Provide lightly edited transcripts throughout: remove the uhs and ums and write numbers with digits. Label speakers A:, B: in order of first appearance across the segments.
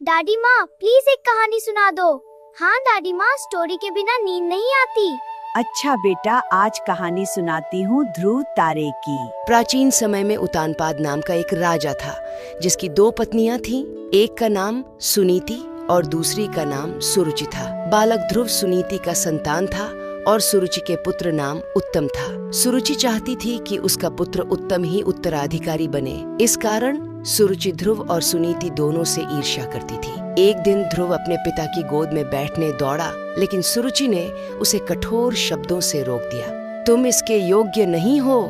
A: दादी माँ प्लीज एक कहानी सुना दो। हाँ दादी माँ, स्टोरी के बिना नींद नहीं आती।
B: अच्छा बेटा, आज कहानी सुनाती हूँ ध्रुव तारे की।
C: प्राचीन समय में उतानपाद नाम का एक राजा था जिसकी दो पत्नियां थीं। एक का नाम सुनीति और दूसरी का नाम सुरुचि था। बालक ध्रुव सुनीति का संतान था और सुरुचि के पुत्र नाम उत्तम था। सुरुचि चाहती थी कि उसका पुत्र उत्तम ही उत्तराधिकारी बने। इस कारण सुरुचि ध्रुव और सुनीति दोनों से ईर्ष्या करती थी। एक दिन ध्रुव अपने पिता की गोद में बैठने दौड़ा, लेकिन सुरुचि ने उसे कठोर शब्दों से रोक दिया। तुम इसके योग्य नहीं हो।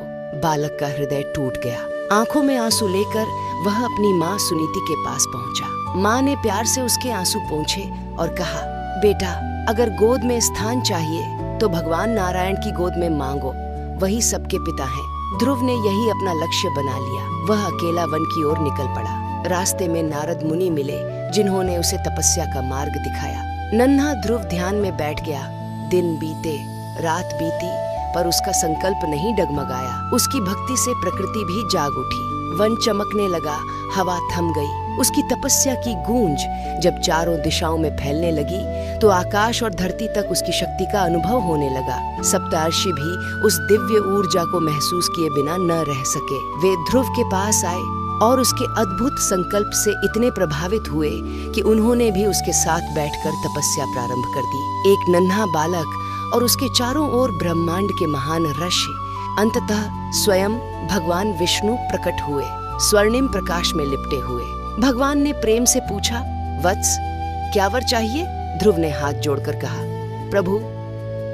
C: बालक का हृदय टूट गया। आंखों में आंसू लेकर वह अपनी माँ सुनीति के पास पहुंचा। माँ ने प्यार से उसके आंसू पोंछे और कहा, बेटा, अगर गोद में स्थान चाहिए तो भगवान नारायण की गोद में मांगो, वही सबके पिता हैं। ध्रुव ने यही अपना लक्ष्य बना लिया। वह अकेला वन की ओर निकल पड़ा। रास्ते में नारद मुनि मिले, जिन्होंने उसे तपस्या का मार्ग दिखाया। नन्हा ध्रुव ध्यान में बैठ गया। दिन बीते, रात बीती, पर उसका संकल्प नहीं डगमगाया। उसकी भक्ति से प्रकृति भी जाग उठी। वन चमकने लगा, हवा थम गई। उसकी तपस्या की गूंज जब चारों दिशाओं में फैलने लगी तो आकाश और धरती तक उसकी शक्ति का अनुभव होने लगा। सप्तर्षि भी उस दिव्य ऊर्जा को महसूस किए बिना न रह सके। वे ध्रुव के पास आए और उसके अद्भुत संकल्प से इतने प्रभावित हुए कि उन्होंने भी उसके साथ बैठकर तपस्या प्रारंभ कर दी। एक नन्हा बालक और उसके चारों ओर ब्रह्मांड के महान ऋषि, अंततः स्वयं भगवान विष्णु प्रकट हुए, स्वर्णिम प्रकाश में लिपटे हुए। भगवान ने प्रेम से पूछा, वत्स, क्या वर चाहिए? ध्रुव ने हाथ जोड़कर कहा, प्रभु,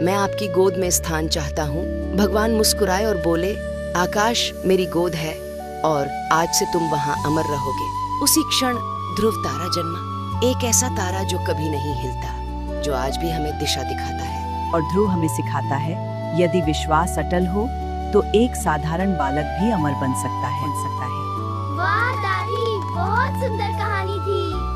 C: मैं आपकी गोद में स्थान चाहता हूँ। भगवान मुस्कुराए और बोले, आकाश मेरी गोद है और आज से तुम वहाँ अमर रहोगे। उसी क्षण ध्रुव तारा जन्मा, एक ऐसा तारा जो कभी नहीं हिलता, जो आज भी हमें दिशा दिखाता है।
B: और ध्रुव हमें सिखाता है, यदि विश्वास अटल हो तो एक साधारण बालक भी अमर बन सकता है।
A: वाह दादी, बहुत सुंदर कहानी थी।